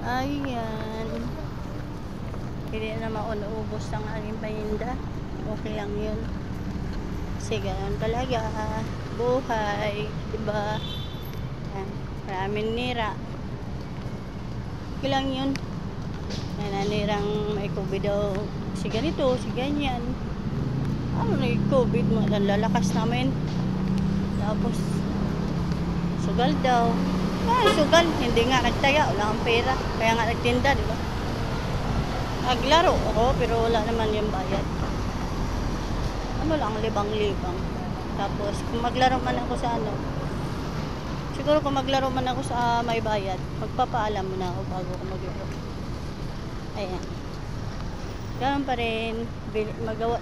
Ayan. Hindi na maunubos ang aking paninda. Okay lang yun. Kasi ganun talaga. Buhay. Diba? Ayan. Maraming nira. Okay lang yun. May nanirang may COVID daw. Si ganito, si ganyan. Ano na yung COVID? Lalakas namin. Tapos, sugal daw. Ay, sugal. Hindi nga nagtaya. Wala kang pera. Kaya nga nagtinda, di ba? Naglaro ako, pero wala naman yung bayad. Ano lang, libang-libang. Tapos, kung maglaro man ako sa ano, siguro kung maglaro man ako sa may bayad, magpapaalam muna ako bago ako maglaro. Ayan. Ganun pa rin, magawa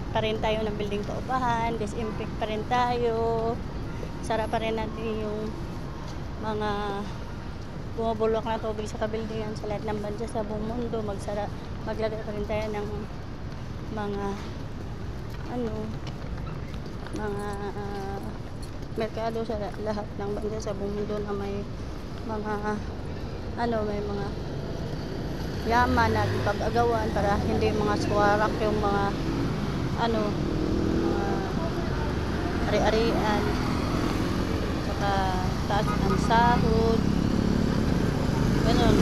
pa rin tayo ng building paupahan, disinfect pa rin tayo, sara pa rin natin yung mga bumubulwak na tubig sa kabildingan sa lahat ng bansa sa buong mundo. Maglagay pa rin tayo ng mga mga merkado sa lahat ng bansa sa buong mundo na may mga may mga yaman at pag-agawan para hindi mga swarak yung mga mga ari-arian, saka taas ng sahod, ganun.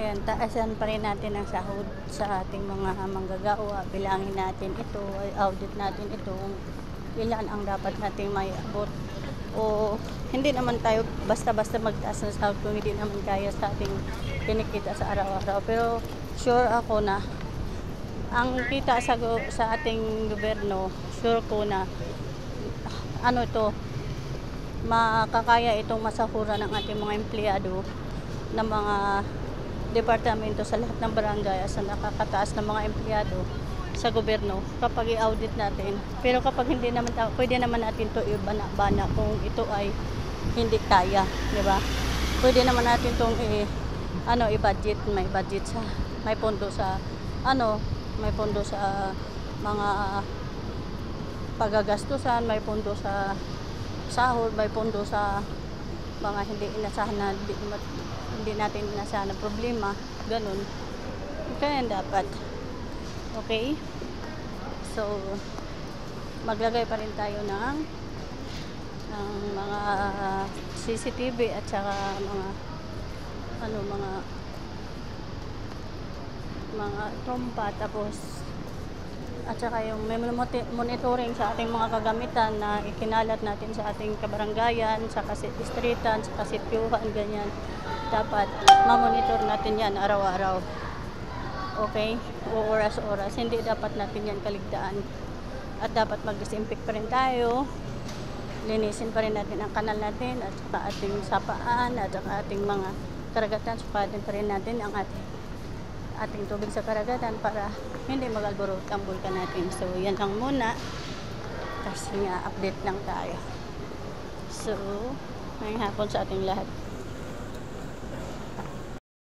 Ayan, taasan pa rin natin ang sahod sa ating mga manggagawa. Bilangin natin ito, audit natin ito, kung ilan ang dapat nating may abot. O hindi naman tayo basta-basta magtaas ng sahod kung hindi naman kaya sa ating kinikita sa araw-araw. Pero sure ako na ang kita sa ating gobyerno, sure ko na makakaya itong masahura ng ating mga empleyado ng mga departamento sa lahat ng barangay sa nakakataas ng mga empleyado sa gobyerno kapag i-audit natin. Pero kapag hindi naman pwede naman natin to ibana-bana kung ito ay hindi kaya, di ba? Pwede naman natin tong i-budget, may pondo sa mga paggagastusan, may pondo sa sahod, may pondo sa mga hindi natin inasahan na problema, ganun. Kaya dapat. Okay? So, maglagay pa rin tayo ng mga CCTV at saka mga trompa, tapos at saka yung may monitoring sa ating mga kagamitan na ikinalat natin sa ating kabarangayan, sa distritan, sa sityohan, ganyan. Dapat ma-monitor natin yan araw-araw. Okay? O oras-oras. Hindi dapat natin yan kaligtaan. At dapat mag-disinfect pa rin tayo. Linisin pa rin natin ang kanal natin at saka ating sapaan at saka ating mga karagatan. Sukatin pa rin natin ang ating tubig sa karagatan para hindi mag-alborot ang bulkan natin. So, yan lang muna. Kasi nga, update lang tayo. So, ngayong hapon sa ating lahat.